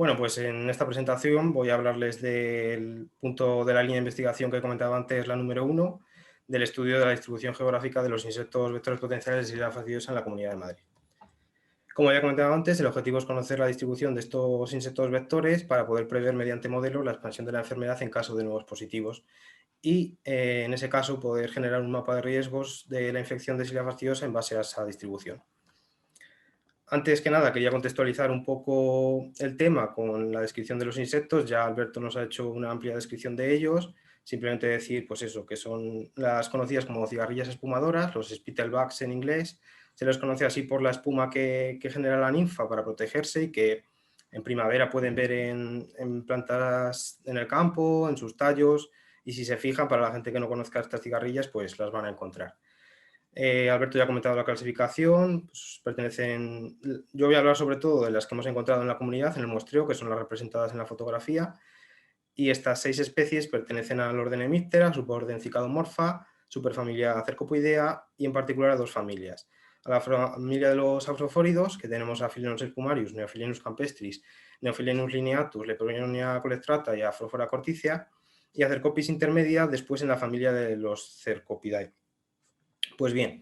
Bueno, pues en esta presentación voy a hablarles del punto de la línea de investigación que he comentado antes, la número uno, del estudio de la distribución geográfica de los insectos vectores potenciales de Xylella fastidiosa en la Comunidad de Madrid. Como ya he comentado antes, el objetivo es conocer la distribución de estos insectos vectores para poder prever mediante modelos la expansión de la enfermedad en caso de nuevos positivos y, en ese caso, poder generar un mapa de riesgos de la infección de Xylella fastidiosa en base a esa distribución. Antes que nada, quería contextualizar un poco el tema con la descripción de los insectos. Ya Alberto nos ha hecho una amplia descripción de ellos. Simplemente decir, pues eso, que son las conocidas como cigarrillas espumadoras, los spittlebugs en inglés. Se les conoce así por la espuma que genera la ninfa para protegerse y que en primavera pueden ver en plantas en el campo, en sus tallos, y si se fijan, para la gente que no conozca estas cigarrillas, pues las van a encontrar. Alberto ya ha comentado la clasificación, pues pertenecen, yo voy a hablar sobre todo de las que hemos encontrado en la comunidad, en el muestreo, que son las representadas en la fotografía, y estas 6 especies pertenecen al orden Hemiptera, suborden Cicadomorpha, superfamilia Cercopoidea y en particular a 2 familias. A la familia de los afrofóridos, que tenemos a Philonous espumarius, Neophilenus campestris, Neophilenus lineatus, Leporionia colestrata y Afrophora corticea, y a Cercopis intermedia después en la familia de los Cercopidae. Pues bien,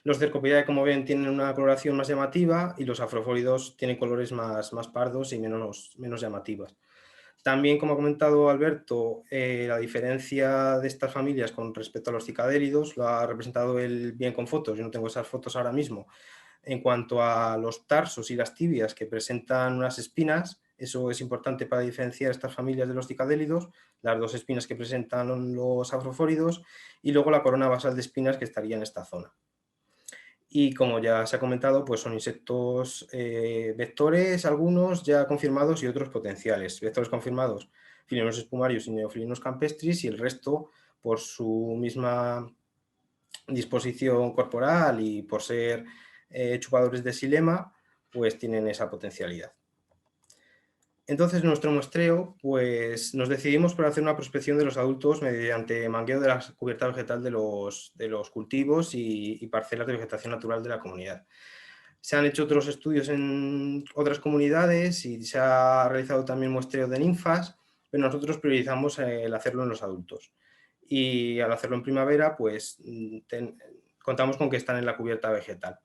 los Cercopidae, como ven, tienen una coloración más llamativa y los afrofóridos tienen colores más pardos y menos llamativas. También, como ha comentado Alberto, la diferencia de estas familias con respecto a los cicadélidos lo ha representado él bien con fotos. Yo no tengo esas fotos ahora mismo. En cuanto a los tarsos y las tibias que presentan unas espinas, eso es importante para diferenciar estas familias de los cicadélidos, las 2 espinas que presentan los afrofóridos y luego la corona basal de espinas que estaría en esta zona. Y como ya se ha comentado, pues son insectos vectores, algunos ya confirmados y otros potenciales. Vectores confirmados, Philonous espumarius y Neophilenus campestris, y el resto, por su misma disposición corporal y por ser chupadores de xilema, pues tienen esa potencialidad. Entonces, en nuestro muestreo, pues nos decidimos por hacer una prospección de los adultos mediante mangueo de la cubierta vegetal de los cultivos y parcelas de vegetación natural de la comunidad. Se han hecho otros estudios en otras comunidades y se ha realizado también muestreo de ninfas, pero nosotros priorizamos el hacerlo en los adultos. Y al hacerlo en primavera, pues contamos con que están en la cubierta vegetal.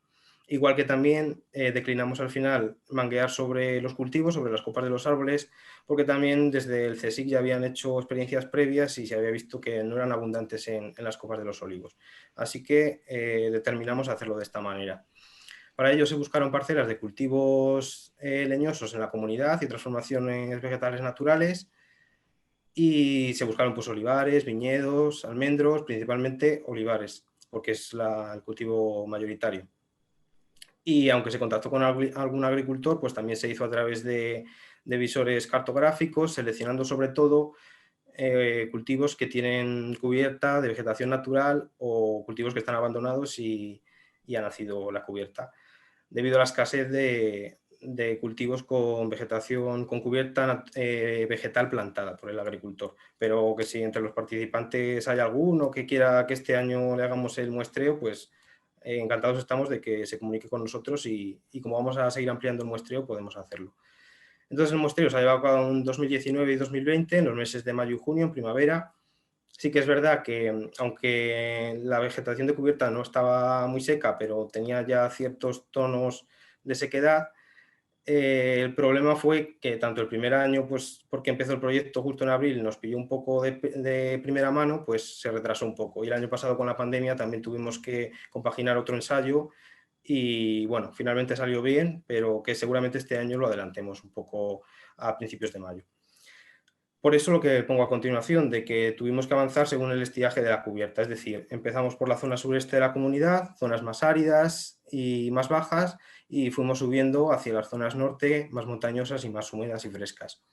Igual que también declinamos al final manguear sobre los cultivos, sobre las copas de los árboles, porque también desde el CSIC ya habían hecho experiencias previas y se había visto que no eran abundantes en las copas de los olivos. Así que determinamos hacerlo de esta manera. Para ello se buscaron parcelas de cultivos leñosos en la comunidad y transformaciones vegetales naturales, y se buscaron pues olivares, viñedos, almendros, principalmente olivares, porque es el cultivo mayoritario. Y aunque se contactó con algún agricultor, pues también se hizo a través de visores cartográficos, seleccionando sobre todo cultivos que tienen cubierta de vegetación natural o cultivos que están abandonados y ha nacido la cubierta. Debido a la escasez de cultivos con vegetación, con cubierta vegetal plantada por el agricultor. Pero que si entre los participantes hay alguno que quiera que este año le hagamos el muestreo, pues encantados estamos de que se comunique con nosotros y como vamos a seguir ampliando el muestreo, podemos hacerlo. Entonces el muestreo se ha llevado a cabo en 2019 y 2020, en los meses de mayo y junio, en primavera. Sí que es verdad que, aunque la vegetación de cubierta no estaba muy seca, pero tenía ya ciertos tonos de sequedad, el problema fue que tanto el primer año, pues porque empezó el proyecto justo en abril, nos pilló un poco de primera mano, pues se retrasó un poco. Y el año pasado con la pandemia también tuvimos que compaginar otro ensayo y bueno, finalmente salió bien, pero que seguramente este año lo adelantemos un poco a principios de mayo. Por eso lo que pongo a continuación, de que tuvimos que avanzar según el estiaje de la cubierta, es decir, empezamos por la zona sureste de la comunidad, zonas más áridas y más bajas, y fuimos subiendo hacia las zonas norte, más montañosas y más húmedas y frescas.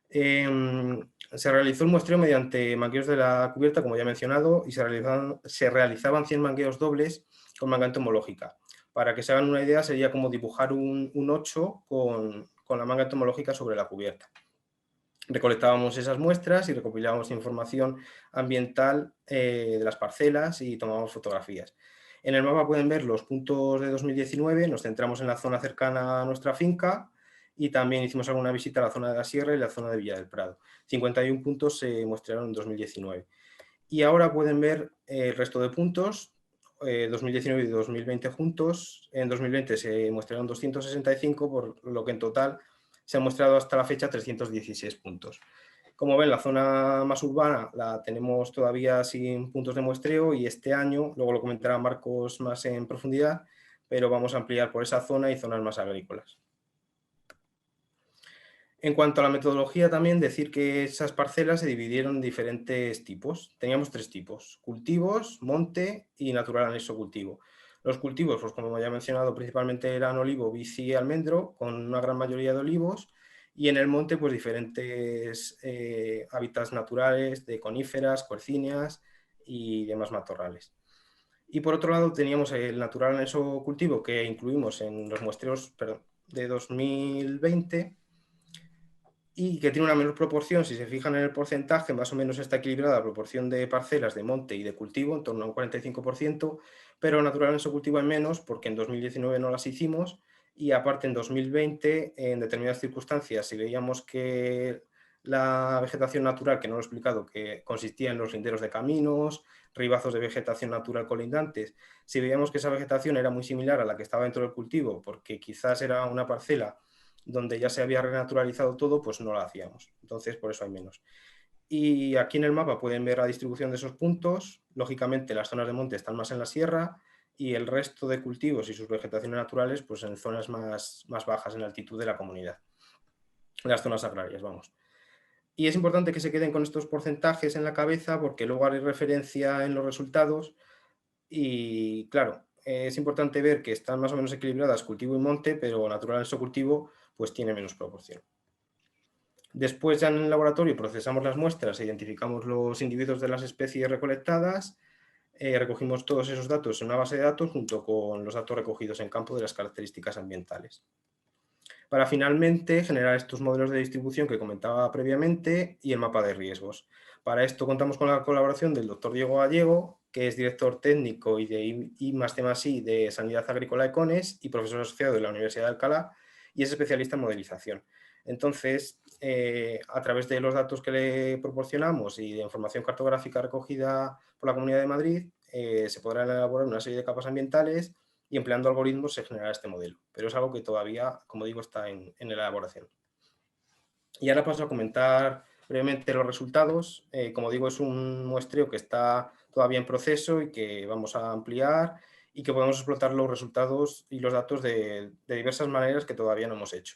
Se realizó el muestreo mediante mangueos de la cubierta, como ya he mencionado, y se realizaban 100 mangueos dobles con manga entomológica. Para que se hagan una idea, sería como dibujar un 8 con la manga entomológica sobre la cubierta. Recolectábamos esas muestras y recopilábamos información ambiental de las parcelas y tomábamos fotografías. En el mapa pueden ver los puntos de 2019, nos centramos en la zona cercana a nuestra finca y también hicimos alguna visita a la zona de la Sierra y la zona de Villa del Prado. 51 puntos se muestrearon en 2019. Y ahora pueden ver el resto de puntos, 2019 y 2020 juntos. En 2020 se muestrearon 265, por lo que en total se han mostrado hasta la fecha 316 puntos. Como ven, la zona más urbana la tenemos todavía sin puntos de muestreo y este año, luego lo comentará Marcos más en profundidad, pero vamos a ampliar por esa zona y zonas más agrícolas. En cuanto a la metodología, también decir que esas parcelas se dividieron en diferentes tipos. Teníamos 3 tipos: cultivos, monte y natural anexo cultivo. Los cultivos, pues como ya he mencionado, principalmente eran olivo, vid y almendro, con una gran mayoría de olivos, y en el monte, pues diferentes hábitats naturales de coníferas, coercíneas y demás matorrales. Y por otro lado teníamos el natural anexo cultivo, que incluimos en los muestreos de 2020, y que tiene una menor proporción. Si se fijan en el porcentaje, más o menos está equilibrada la proporción de parcelas de monte y de cultivo, en torno a un 45%, pero natural en su cultivo hay menos, porque en 2019 no las hicimos, y aparte en 2020, en determinadas circunstancias, si veíamos que la vegetación natural, que no lo he explicado, que consistía en los linderos de caminos, ribazos de vegetación natural colindantes, si veíamos que esa vegetación era muy similar a la que estaba dentro del cultivo, porque quizás era una parcela donde ya se había renaturalizado todo, pues no la hacíamos. Entonces, por eso hay menos. Y aquí en el mapa pueden ver la distribución de esos puntos. Lógicamente, las zonas de monte están más en la sierra y el resto de cultivos y sus vegetaciones naturales, pues en zonas más bajas en altitud de la comunidad. Las zonas agrarias, vamos. Y es importante que se queden con estos porcentajes en la cabeza, porque luego haré referencia en los resultados. Y claro, es importante ver que están más o menos equilibradas cultivo y monte, pero natural en su cultivo pues tiene menos proporción. Después, ya en el laboratorio, procesamos las muestras e identificamos los individuos de las especies recolectadas. Recogimos todos esos datos en una base de datos junto con los datos recogidos en campo de las características ambientales, para finalmente generar estos modelos de distribución que comentaba previamente y el mapa de riesgos. Para esto contamos con la colaboración del doctor Diego Gallego, que es director técnico y de I+D+I de Sanidad Agrícola Econes y profesor asociado de la Universidad de Alcalá, y es especialista en modelización. Entonces, a través de los datos que le proporcionamos y de información cartográfica recogida por la Comunidad de Madrid, se podrán elaborar una serie de capas ambientales y empleando algoritmos se generará este modelo. Pero es algo que todavía, como digo, está en elaboración. Y ahora paso a comentar brevemente los resultados. Como digo, es un muestreo que está todavía en proceso y que vamos a ampliar, y que podemos explotar los resultados y los datos de diversas maneras que todavía no hemos hecho.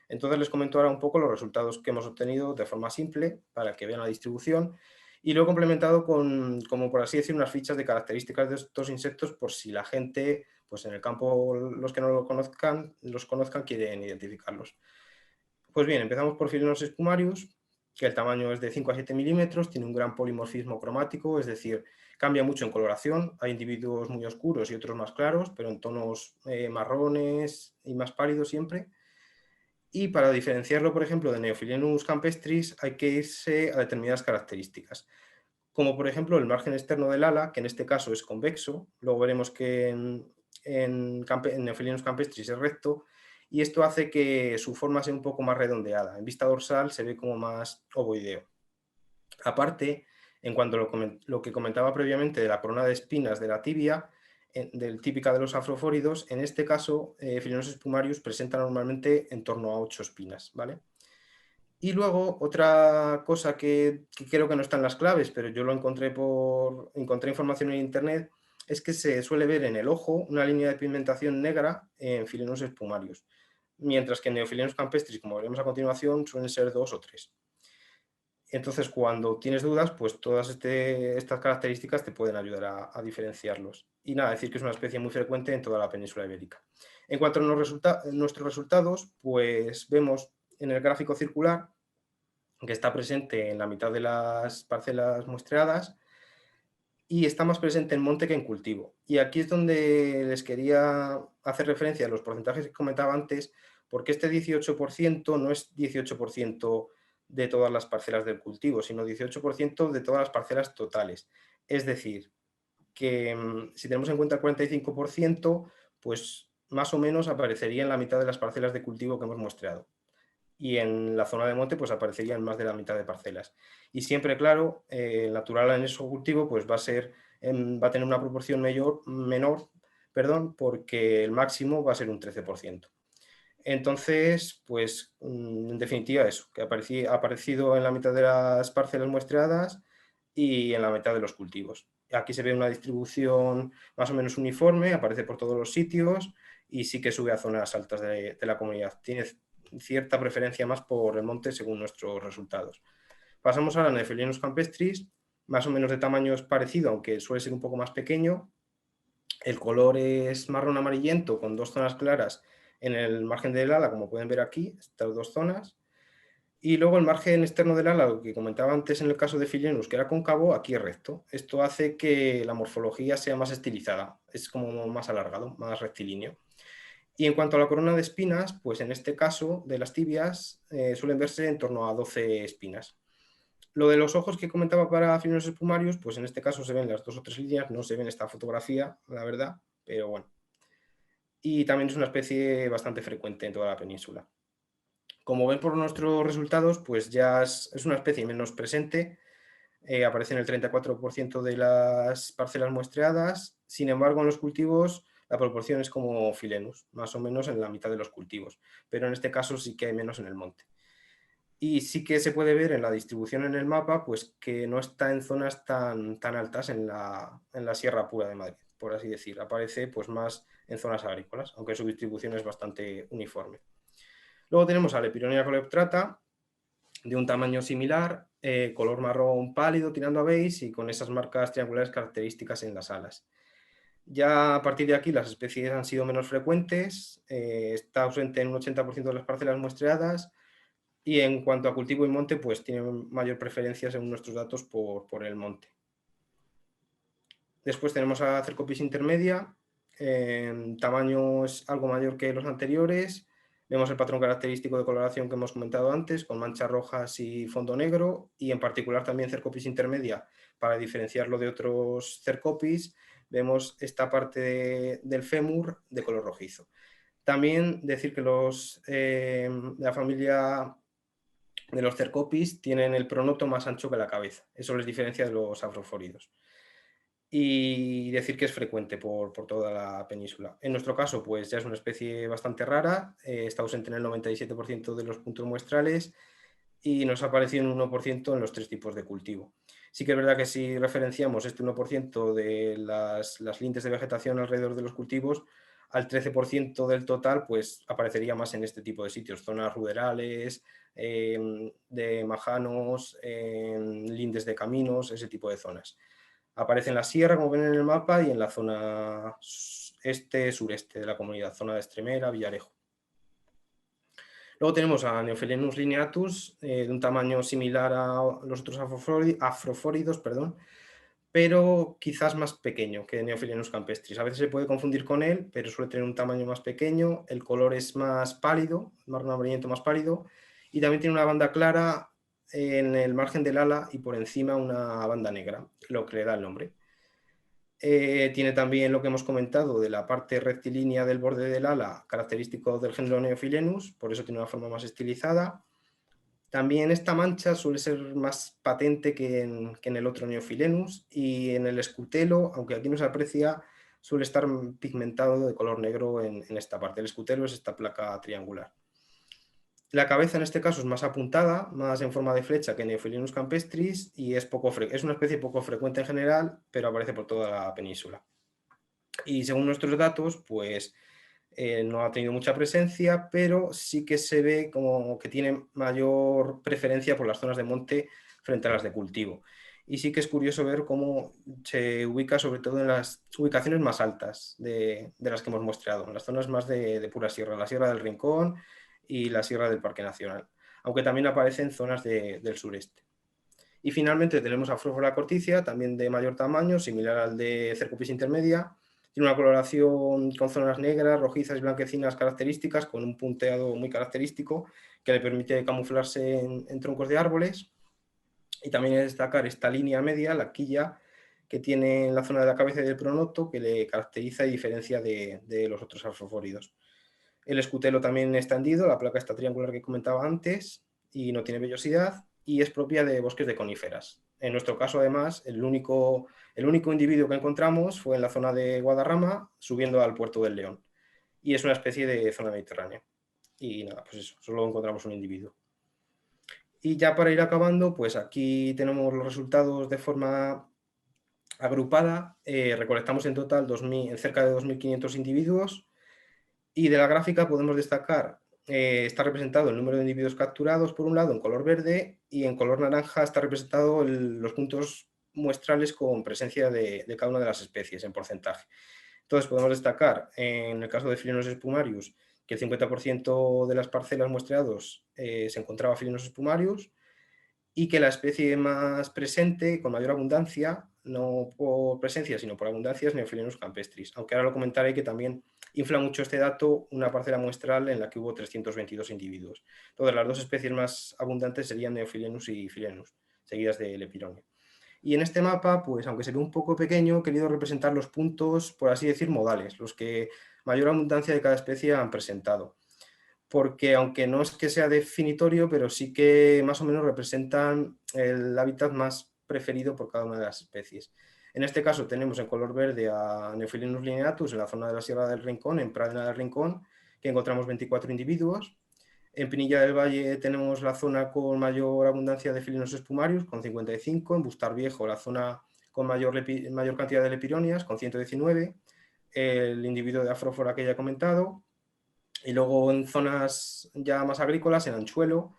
Entonces les comento ahora un poco los resultados que hemos obtenido de forma simple para que vean la distribución, y lo he complementado con, como por así decir, unas fichas de características de estos insectos, por si la gente, pues en el campo, los que no los conozcan, quieren identificarlos. Pues bien, empezamos por Philonous spumarius, que el tamaño es de 5 a 7 milímetros, tiene un gran polimorfismo cromático, es decir, cambia mucho en coloración. Hay individuos muy oscuros y otros más claros, pero en tonos marrones y más pálidos siempre. Y para diferenciarlo, por ejemplo, de Neophylenus campestris, hay que irse a determinadas características, como por ejemplo el margen externo del ala, que en este caso es convexo. Luego veremos que en Neophylenus campestris es recto, y esto hace que su forma sea un poco más redondeada. En vista dorsal se ve como más ovoideo. Aparte, en cuanto a lo que comentaba previamente de la corona de espinas de la tibia, típica de los afrofóridos, en este caso, Philonous spumarius presenta normalmente en torno a 8 espinas, ¿vale? Y luego, otra cosa que creo que no está en las claves, pero yo lo encontré información en internet, es que se suele ver en el ojo una línea de pigmentación negra en Philonous spumarius, mientras que en Neophylenus campestris, como veremos a continuación, suelen ser 2 o 3. Entonces, cuando tienes dudas, pues todas estas características te pueden ayudar a diferenciarlos. Y nada, decir que es una especie muy frecuente en toda la península ibérica. En cuanto a nuestros resultados, pues vemos en el gráfico circular que está presente en la mitad de las parcelas muestreadas y está más presente en monte que en cultivo. Y aquí es donde les quería hacer referencia a los porcentajes que comentaba antes, porque este 18% no es 18% de todas las parcelas del cultivo, sino 18% de todas las parcelas totales. Es decir, que si tenemos en cuenta el 45%, pues más o menos aparecería en la mitad de las parcelas de cultivo que hemos muestreado. y en la zona de monte pues aparecería en más de la mitad de parcelas. Y siempre, claro, el natural anexo cultivo pues va a tener una proporción menor, perdón, porque el máximo va a ser un 13%. Entonces, pues en definitiva eso, que ha aparecido en la mitad de las parcelas muestreadas y en la mitad de los cultivos. Aquí se ve una distribución más o menos uniforme, aparece por todos los sitios y sí que sube a zonas altas de la comunidad. Tiene cierta preferencia más por el monte según nuestros resultados. Pasamos a la Nephelinus campestris, más o menos de tamaño es parecido, aunque suele ser un poco más pequeño. El color es marrón amarillento con dos zonas claras en el margen del ala, como pueden ver aquí, estas dos zonas. Y luego el margen externo del ala, lo que comentaba antes en el caso de Philonous, que era cóncavo, aquí es recto. Esto hace que la morfología sea más estilizada, es como más alargado, más rectilíneo. Y en cuanto a la corona de espinas, pues en este caso de las tibias suelen verse en torno a 12 espinas. Lo de los ojos que comentaba para Philonous espumarius, pues en este caso se ven las 2 o 3 líneas, no se ve en esta fotografía, la verdad, pero bueno. Y también es una especie bastante frecuente en toda la península. Como ven por nuestros resultados, pues ya es una especie menos presente, aparece en el 34% de las parcelas muestreadas, sin embargo en los cultivos la proporción es como Filenus, más o menos en la mitad de los cultivos, pero en este caso sí que hay menos en el monte. Y sí que se puede ver en la distribución en el mapa, pues que no está en zonas tan altas en la Sierra Pura de Madrid, por así decir. Aparece pues más en zonas agrícolas, aunque su distribución es bastante uniforme. Luego tenemos a Lepironia coleoptrata, de un tamaño similar, color marrón pálido tirando a beige y con esas marcas triangulares características en las alas. Ya a partir de aquí las especies han sido menos frecuentes, está ausente en un 80% de las parcelas muestreadas y en cuanto a cultivo y monte, pues tiene mayor preferencia según nuestros datos por el monte. Después tenemos a Cercopis intermedia, tamaño es algo mayor que los anteriores. Vemos el patrón característico de coloración que hemos comentado antes, con manchas rojas y fondo negro, y en particular también Cercopis intermedia, para diferenciarlo de otros Cercopis, vemos esta parte del fémur de color rojizo. También decir que la familia de los Cercopis tienen el pronoto más ancho que la cabeza, eso les diferencia de los afrofóridos. Y decir que es frecuente por toda la península. En nuestro caso, pues ya es una especie bastante rara, está ausente en el 97% de los puntos muestrales y nos ha aparecido en un 1% en los 3 tipos de cultivo. Sí que es verdad que si referenciamos este 1% de las lindes de vegetación alrededor de los cultivos, al 13% del total, pues aparecería más en este tipo de sitios, zonas ruderales, de majanos, lindes de caminos, ese tipo de zonas. Aparece en la sierra, como ven en el mapa, y en la zona este-sureste de la comunidad, zona de Extremera, Villarejo. Luego tenemos a Neophelenus lineatus, de un tamaño similar a los otros afrofóridos, pero quizás más pequeño que Neophelenus campestris. A veces se puede confundir con él, pero suele tener un tamaño más pequeño, el color es más pálido, marrón amarillento más pálido, y también tiene una banda clara en el margen del ala y por encima una banda negra, lo que le da el nombre. Tiene también lo que hemos comentado de la parte rectilínea del borde del ala, característico del género Neophilenus, por eso tiene una forma más estilizada. También esta mancha suele ser más patente que en el otro Neophilenus, y en el escutelo, aunque aquí no se aprecia, suele estar pigmentado de color negro en esta parte. El escutelo es esta placa triangular. La cabeza en este caso es más apuntada, más en forma de flecha que Neophilenus campestris, y es una especie poco frecuente en general, pero aparece por toda la península. Y según nuestros datos, pues no ha tenido mucha presencia, pero sí que se ve como que tiene mayor preferencia por las zonas de monte frente a las de cultivo. Y sí que es curioso ver cómo se ubica sobre todo en las ubicaciones más altas de las que hemos muestreado, en las zonas más de pura sierra, la Sierra del Rincón y la Sierra del Parque Nacional, aunque también aparece en zonas del sureste. Y finalmente tenemos a Frófora corticia, también de mayor tamaño, similar al de Cercopis intermedia. Tiene una coloración con zonas negras, rojizas y blanquecinas características, con un punteado muy característico que le permite camuflarse en troncos de árboles. Y también destacar esta línea media, la quilla, que tiene en la zona de la cabeza y del pronoto, que le caracteriza y diferencia de los otros afrofóridos. El escutelo también está hendido, la placa está triangular que comentaba antes y no tiene vellosidad y es propia de bosques de coníferas. En nuestro caso, además, el único individuo que encontramos fue en la zona de Guadarrama, subiendo al puerto del León. Y es una especie de zona mediterránea. Y nada, pues eso, solo encontramos un individuo. Y ya para ir acabando, pues aquí tenemos los resultados de forma agrupada. Recolectamos en total cerca de 2.500 individuos. Y de la gráfica podemos destacar, está representado el número de individuos capturados por un lado en color verde y en color naranja está representado los puntos muestrales con presencia de cada una de las especies en porcentaje. Entonces podemos destacar, en el caso de Philonous spumarius, que el 50% de las parcelas muestreados se encontraba Philonous spumarius y que la especie más presente, con mayor abundancia, no por presencia, sino por abundancia, es Neophylenus campestris. Aunque ahora lo comentaré que también infla mucho este dato una parcela muestral en la que hubo 322 individuos. Entonces, las dos especies más abundantes serían Neophylenus y Philenus, seguidas de Lepironia. Y en este mapa, pues aunque se ve un poco pequeño, he querido representar los puntos, por así decir, modales, los que mayor abundancia de cada especie han presentado. Porque aunque no es que sea definitorio, pero sí que más o menos representan el hábitat más preferido por cada una de las especies. En este caso tenemos en color verde a Neophylenus lineatus en la zona de la Sierra del Rincón, en Pradena del Rincón, que encontramos 24 individuos. En Pinilla del Valle tenemos la zona con mayor abundancia de Philonous spumarius, con 55. En Bustar Viejo, la zona con mayor cantidad de lepironias, con 119. El individuo de Afrófora que ya he comentado. Y luego en zonas ya más agrícolas, en Anchuelo,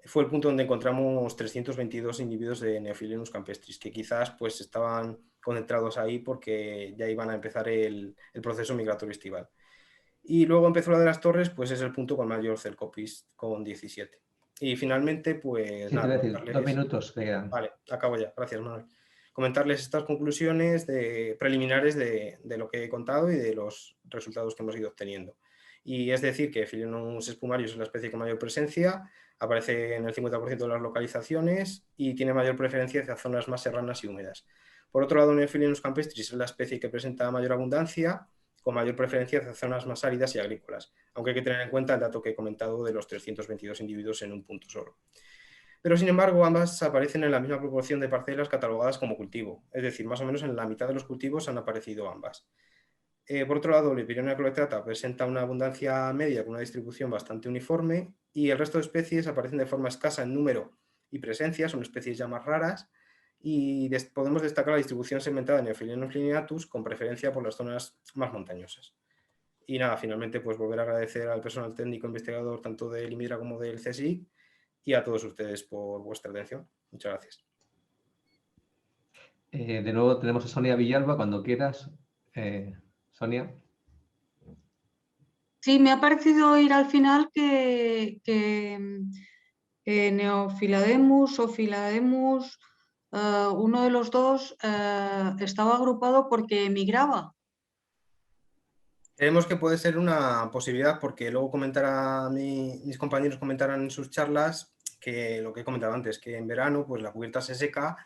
fue el punto donde encontramos 322 individuos de Neophylenus campestris, que quizás pues estaban concentrados ahí porque ya iban a empezar el proceso migratorio estival. Y luego en Pezuela de las Torres, pues es el punto con mayor Cercopis, con 17. Y finalmente, pues Sí, te nada, voy a decir, 2 comentarles... minutos te quedan. Vale, acabo ya, gracias Manuel. Comentarles estas conclusiones preliminares de lo que he contado y de los resultados que hemos ido obteniendo. Y es decir, que Philonous spumarius es la especie con mayor presencia, aparece en el 50% de las localizaciones y tiene mayor preferencia hacia zonas más serranas y húmedas. Por otro lado, Neophylenus campestris es la especie que presenta mayor abundancia, con mayor preferencia hacia zonas más áridas y agrícolas, aunque hay que tener en cuenta el dato que he comentado de los 322 individuos en un punto solo. Pero sin embargo, ambas aparecen en la misma proporción de parcelas catalogadas como cultivo, es decir, más o menos en la mitad de los cultivos han aparecido ambas. Por otro lado, Lepironia cloetrata presenta una abundancia media con una distribución bastante uniforme y el resto de especies aparecen de forma escasa en número y presencia, son especies ya más raras, y podemos destacar la distribución segmentada de Neophylenus lineatus con preferencia por las zonas más montañosas. Y nada, finalmente pues volver a agradecer al personal técnico investigador tanto del IMIDRA como del CSIC y a todos ustedes por vuestra atención. Muchas gracias. De nuevo tenemos a Sonia Villalba, cuando quieras. Sonia. Sí, me ha parecido oír al final que Neophylademus o Philademus, uno de los dos estaba agrupado porque emigraba. Creemos que puede ser una posibilidad porque luego mis compañeros comentarán en sus charlas que lo que he comentado antes, que en verano pues la cubierta se seca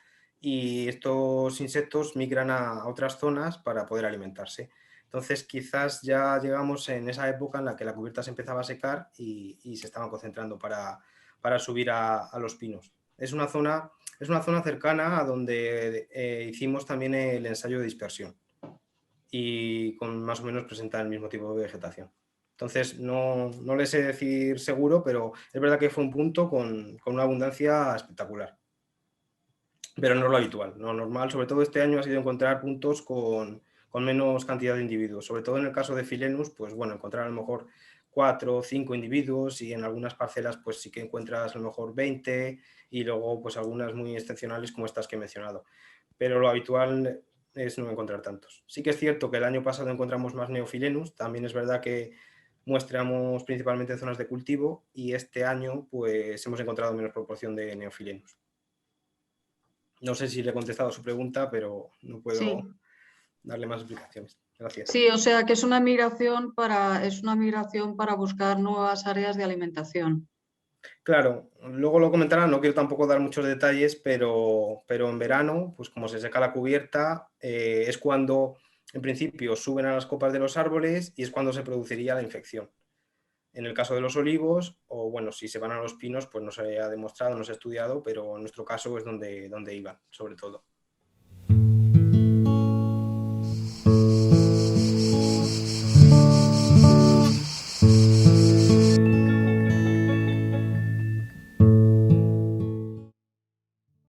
y estos insectos migran a otras zonas para poder alimentarse. Entonces quizás ya llegamos en esa época en la que la cubierta se empezaba a secar y se estaban concentrando para subir a los pinos. Es una zona cercana a donde hicimos también el ensayo de dispersión y con más o menos presenta el mismo tipo de vegetación. Entonces, no les sé decir seguro, pero es verdad que fue un punto con una abundancia espectacular. Pero no es lo habitual, lo normal, sobre todo este año, ha sido encontrar puntos con menos cantidad de individuos. Sobre todo en el caso de Philenus, pues bueno, encontrar a lo mejor 4 o 5 individuos y en algunas parcelas pues sí que encuentras a lo mejor 20 y luego pues algunas muy excepcionales como estas que he mencionado. Pero lo habitual es no encontrar tantos. Sí que es cierto que el año pasado encontramos más Neophylenus, también es verdad que muestramos principalmente zonas de cultivo y este año pues hemos encontrado menos proporción de Neophylenus. No sé si le he contestado a su pregunta, pero no puedo Sí, darle más explicaciones. Gracias. sí, o sea que es una migración para buscar nuevas áreas de alimentación. Claro, luego lo comentarán, no quiero tampoco dar muchos detalles, pero en verano, pues como se seca la cubierta, es cuando en principio suben a las copas de los árboles y es cuando se produciría la infección. En el caso de los olivos, o bueno, si se van a los pinos, pues no se ha demostrado, no se ha estudiado, pero en nuestro caso es donde iban, sobre todo.